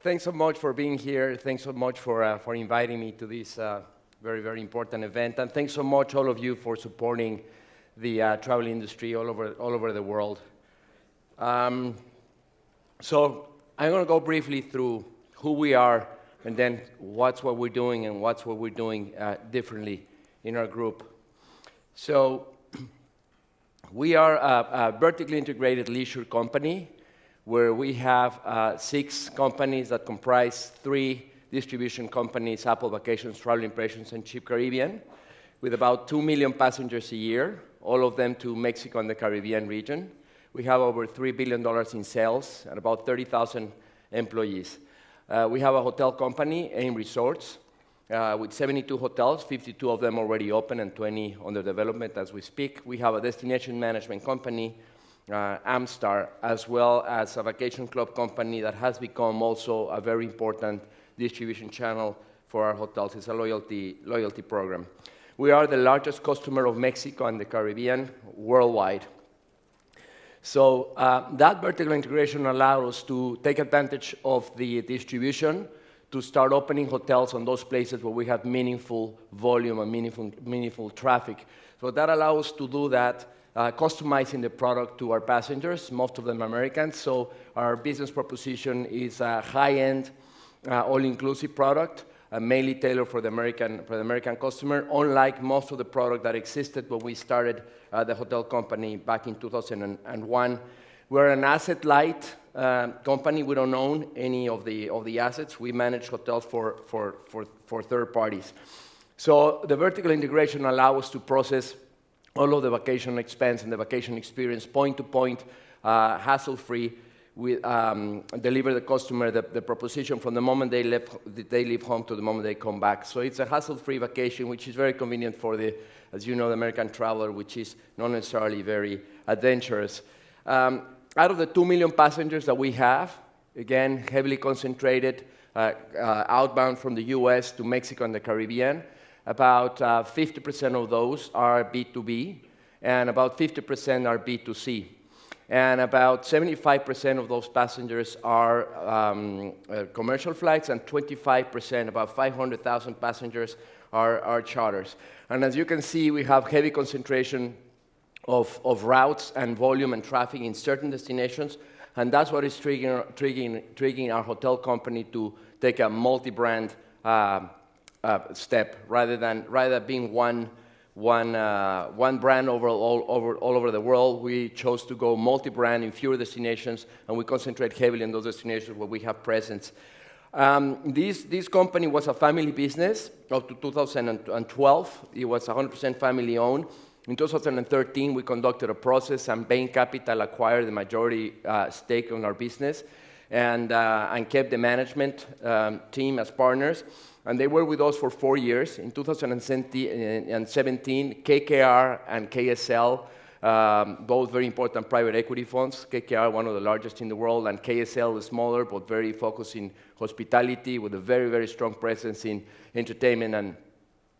Thanks so much for being here. Thanks so much for inviting me to this very, very important event. And thanks so much, all of you, for supporting the travel industry all over the world. So I'm going to go briefly through who we are and then what we're doing and what we're doing differently in our group. So we are a vertically integrated leisure company where we have 6 companies that comprise 3 distribution companies, Apple Vacations, Travel Impressions, and Chip Caribbean, with about 2 million passengers a year, all of them to Mexico and the Caribbean region. We have over $3 billion in sales and about 30,000 employees. We have a hotel company, AIM Resorts, with 72 hotels, 52 of them already open and 20 under development as we speak. We have a destination management company, Amstar, as well as a vacation club company that has become also a very important distribution channel for our hotels. It's a loyalty program. We are the largest customer of Mexico and the Caribbean worldwide. So that vertical integration allows us to take advantage of the distribution to start opening hotels on those places where we have meaningful volume and meaningful traffic. So that allows us to do that, customizing the product to our passengers, most of them Americans. So our business proposition is a high-end, all-inclusive product, mainly tailored for the American customer, unlike most of the product that existed when we started the hotel company back in 2001. We're an asset-light company. We don't own any of the assets. We manage hotels for third parties. So the vertical integration allows us to process all of the vacation expense and the vacation experience point to point, hassle-free. We deliver the customer the proposition from the moment they leave home to the moment they come back. So it's a hassle-free vacation, which is very convenient for as you know, the American traveler, which is not necessarily very adventurous. Out of the 2 million passengers that we have, again, heavily concentrated outbound from the US to Mexico and the Caribbean, about 50% of those are B2B, and about 50% are B2C. And about 75% of those passengers are commercial flights, and 25%, about 500,000 passengers, are charters. And as you can see, we have heavy concentration of routes and volume and traffic in certain destinations, and that's what is triggering our hotel company to take a multi-brand step rather than being one brand all over the world. We chose to go multi-brand in fewer destinations, and we concentrate heavily on those destinations where we have presence. This company was a family business up to 2012. It was 100% family owned. In 2013, we conducted a process, and Bain Capital acquired the majority stake on our business and kept the management team as partners. And they were with us for 4 years. In 2017, KKR and KSL, both very important private equity funds. KKR, one of the largest in the world, and KSL is smaller, but very focused in hospitality with a very, very strong presence in entertainment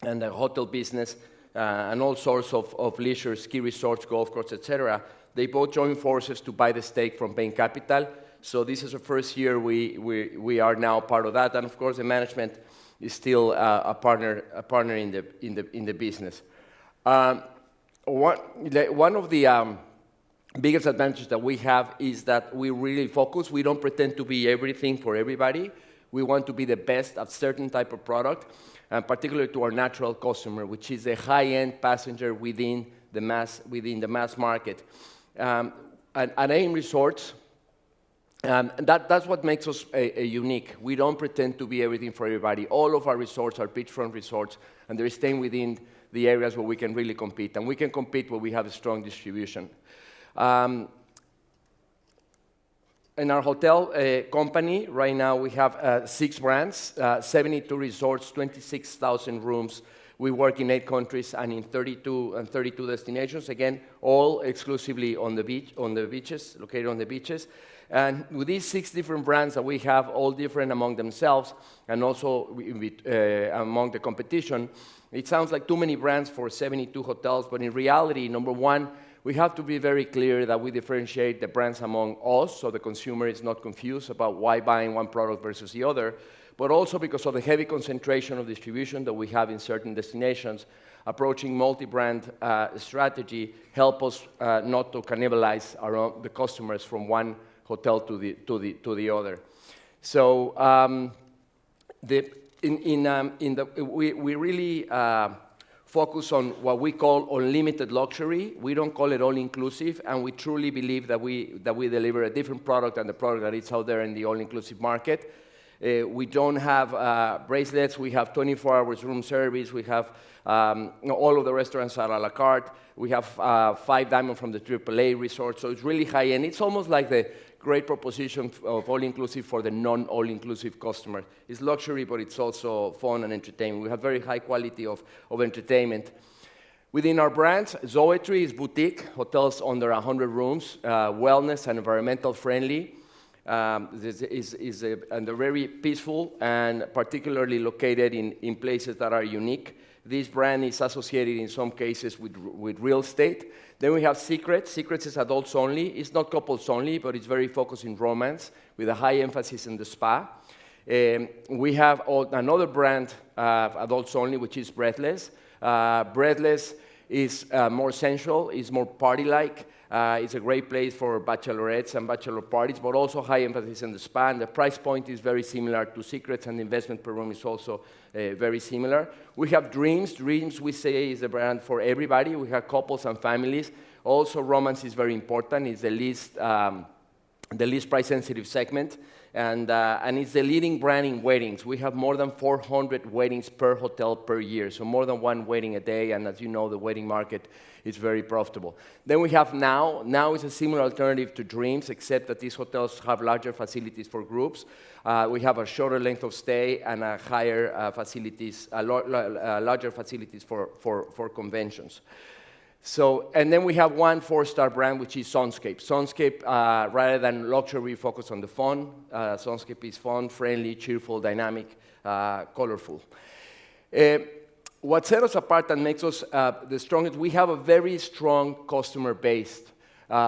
and the hotel business, and all sorts of leisure, ski resorts, golf courses, etc. They both joined forces to buy the stake from Bain Capital. So this is the first year we are now part of that. And of course, the management is still a partner in the business. One of the biggest advantages that we have is that we really focus. We don't pretend to be everything for everybody. We want to be the best at certain type of product, and particularly to our natural customer, which is a high-end passenger within the mass market. At AIM Resorts, that's what makes us a unique. We don't pretend to be everything for everybody. All of our resorts are beachfront resorts, and they're staying within the areas where we can really compete. And we can compete where we have a strong distribution. In our hotel company, right now we have 6 brands, 72 resorts, 26,000 rooms. We work in 8 countries and in 32 destinations. Again, all exclusively on the beaches, located on the beaches. And with these 6 different brands that we have, all different among themselves and also among the competition, it sounds like too many brands for 72 hotels, but in reality, number one, we have to be very clear that we differentiate the brands among us, so the consumer is not confused about why buying one product versus the other, but also because of the heavy concentration of distribution that we have in certain destinations. Approaching multi-brand strategy help us not to cannibalize the customers from one hotel to the other. So we really focus on what we call unlimited luxury. We don't call it all-inclusive, and we truly believe that we deliver a different product than the product that is out there in the all-inclusive market. We don't have bracelets. We have 24 hours room service. We have all of the restaurants are a la carte. We have 5 diamond from the AAA resort, so it's really high-end. It's almost like the great proposition of all-inclusive for the non-all-inclusive customer. It's luxury, but it's also fun and entertainment. We have very high quality of entertainment. Within our brands, Zoetry is boutique, hotels under 100 rooms, wellness and environmental friendly. And they're very peaceful and particularly located in places that are unique. This brand is associated in some cases with real estate. Then we have Secrets. Secrets is adults only. It's not couples only, but it's very focused in romance with a high emphasis in the spa. We have another brand, adults only, which is Breathless. Breathless is more sensual, is more party-like. It's a great place for bachelorettes and bachelor parties, but also high emphasis in the spa. And the price point is very similar to Secrets, and the investment per room is also very similar. We have Dreams. Dreams, we say, is a brand for everybody. We have couples and families. Also, romance is very important. It's the least price-sensitive segment, and it's the leading brand in weddings. We have more than 400 weddings per hotel per year, so more than one wedding a day, and as you know, the wedding market is very profitable. Then we have Now. Now is a similar alternative to Dreams, except that these hotels have larger facilities for groups. We have a shorter length of stay and a higher facilities, larger facilities for conventions. So, and then we have one 4-star brand, which is Sunscape. Sunscape, rather than luxury, focus on the fun. Sunscape is fun, friendly, cheerful, dynamic, colorful. What sets us apart and makes us the strongest, we have a very strong customer base.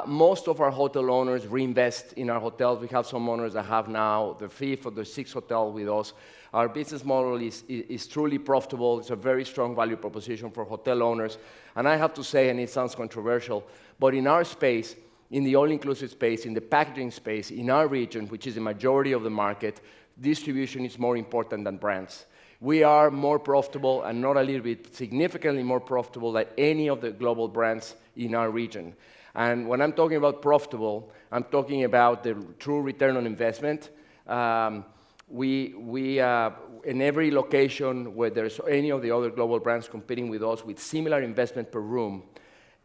Most of our hotel owners reinvest in our hotels. We have some owners that have now the 5th or the 6th hotel with us. Our business model is truly profitable. It's a very strong value proposition for hotel owners. And I have to say, and it sounds controversial, but in our space, in the all-inclusive space, in the packaging space, in our region, which is the majority of the market, distribution is more important than brands. We are more profitable, and not a little bit, significantly more profitable than any of the global brands in our region. And when I'm talking about profitable, I'm talking about the true return on investment. In every location where there's any of the other global brands competing with us with similar investment per room,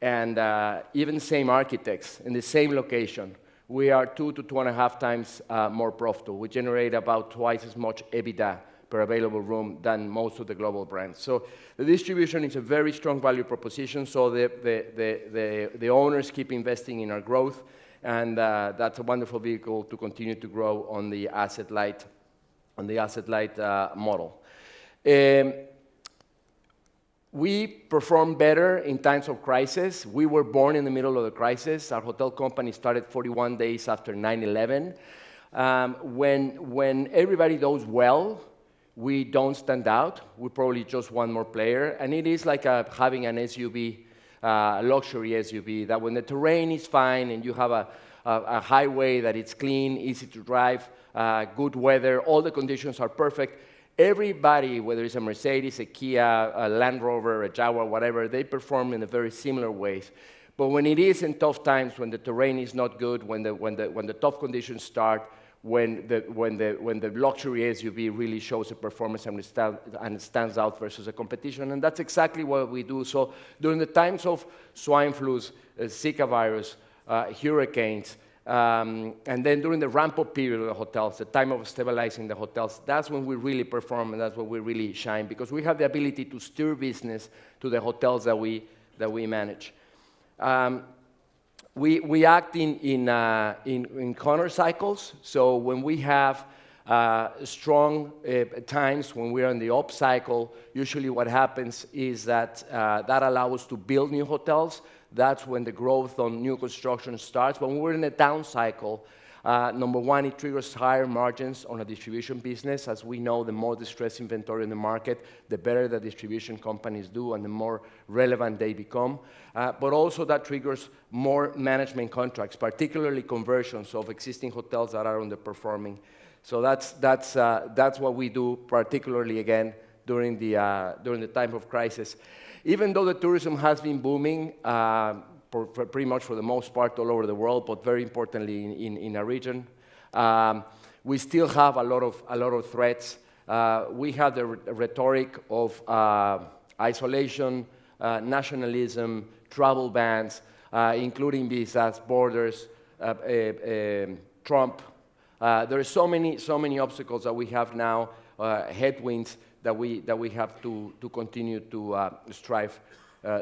and even same architects in the same location, we are 2 to 2.5 times more profitable. We generate about twice as much EBITDA per available room than most of the global brands. So the distribution is a very strong value proposition, so the owners keep investing in our growth, and that's a wonderful vehicle to continue to grow on the asset-light model. We perform better in times of crisis. We were born in the middle of the crisis. Our hotel company started 41 days after 9/11. When everybody does well, we don't stand out. We're probably just one more player. And it is like having an SUV, a luxury SUV, that when the terrain is fine and you have a highway that it's clean, easy to drive, good weather, all the conditions are perfect, everybody, whether it's a Mercedes, a Kia, a Land Rover, a Jaguar, whatever, they perform in a very similar ways. But when it is in tough times, when the terrain is not good, when the tough conditions start, when the luxury SUV really shows a performance and stands out versus the competition, and that's exactly what we do. So during the times of swine flus, Zika virus, hurricanes, and then during the ramp-up period of the hotels, the time of stabilizing the hotels, that's when we really perform, and that's when we really shine, because we have the ability to steer business to the hotels that we manage. We act in counter cycles. So when we have strong times, when we're in the up cycle, usually what happens is that that allows us to build new hotels. That's when the growth on new construction starts. When we're in a down cycle, number one, it triggers higher margins on a distribution business. As we know, the more distressed inventory in the market, the better the distribution companies do and the more relevant they become. But also that triggers more management contracts, particularly conversions of existing hotels that are underperforming. So that's what we do, particularly again during the time of crisis. Even though the tourism has been booming, for pretty much for the most part all over the world, but very importantly in a region, we still have a lot of threats. We have the rhetoric of isolation, nationalism, travel bans, including visas, borders, Trump. There are so many obstacles that we have now, headwinds that we have to continue to strive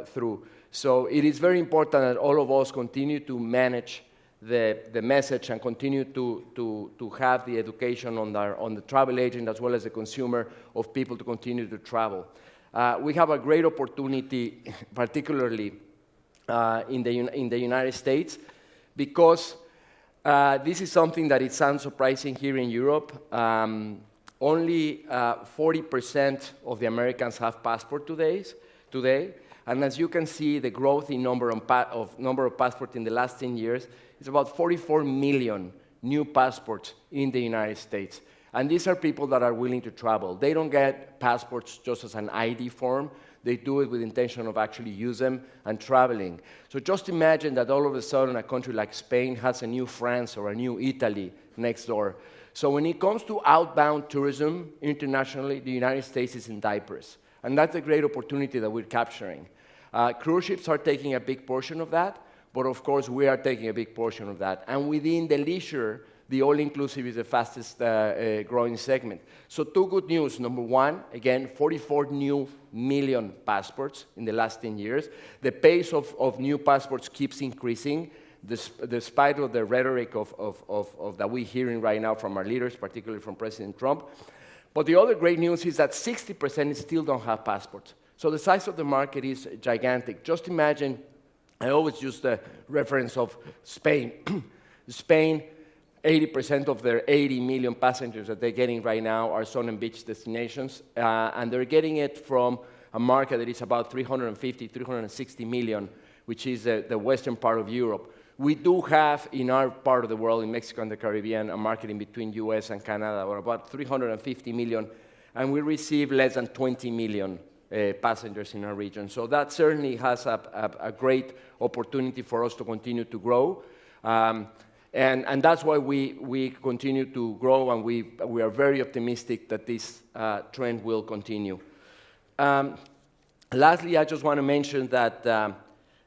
through. So it is very important that all of us continue to manage the message and continue to have the education on the travel agent as well as the consumer of people to continue to travel. We have a great opportunity, particularly in the United States, because this is something that it sounds surprising here in Europe. Only 40% of the Americans have passport today. And as you can see, the growth in number of passports in the last 10 years is about 44 million new passports in the United States. And these are people that are willing to travel. They don't get passports just as an ID form. They do it with intention of actually use them and traveling. So just imagine that all of a sudden a country like Spain has a new France or a new Italy next door. So when it comes to outbound tourism internationally, the United States is in diapers. And that's a great opportunity that we're capturing. Cruise ships are taking a big portion of that, but of course we are taking a big portion of that. And within the leisure, the all-inclusive is the fastest growing segment. So two good news. Number one, again, 44 million passports in the last 10 years. The pace of new passports keeps increasing, despite of the rhetoric that we're hearing right now from our leaders, particularly from President Trump. But the other great news is that 60% still don't have passports. So the size of the market is gigantic. Just imagine, I always use the reference of Spain. Spain, 80% of their 80 million passengers that they're getting right now are sun and beach destinations, and they're getting it from a market that is about 350, 360 million, which is the western part of Europe. We do have, in our part of the world, in Mexico and the Caribbean, a market in between US and Canada, or about 350 million, and we receive less than 20 million passengers in our region. So that certainly has a great opportunity for us to continue to grow. And that's why we continue to grow, and we are very optimistic that this trend will continue. Lastly, I just want to mention that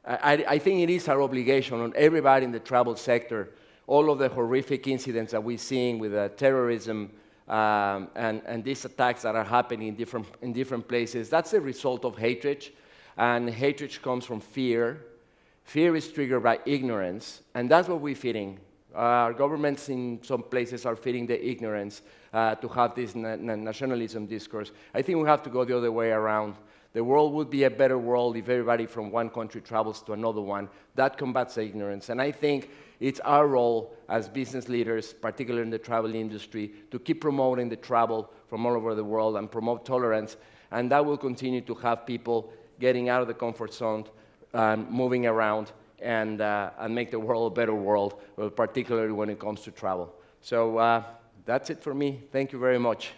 I think it is our obligation on everybody in the travel sector, all of the horrific incidents that we're seeing with terrorism and these attacks that are happening in different places, that's a result of hatred, and hatred comes from fear. Fear is triggered by ignorance, and that's what we're feeding. Our governments in some places are feeding the ignorance to have this nationalism discourse. I think we have to go the other way around. The world would be a better world if everybody from one country travels to another one. That combats ignorance. And I think it's our role as business leaders, particularly in the travel industry, to keep promoting the travel from all over the world and promote tolerance. And that will continue to have people getting out of the comfort zone, moving around, and make the world a better world, particularly when it comes to travel. So that's it for me. Thank you very much.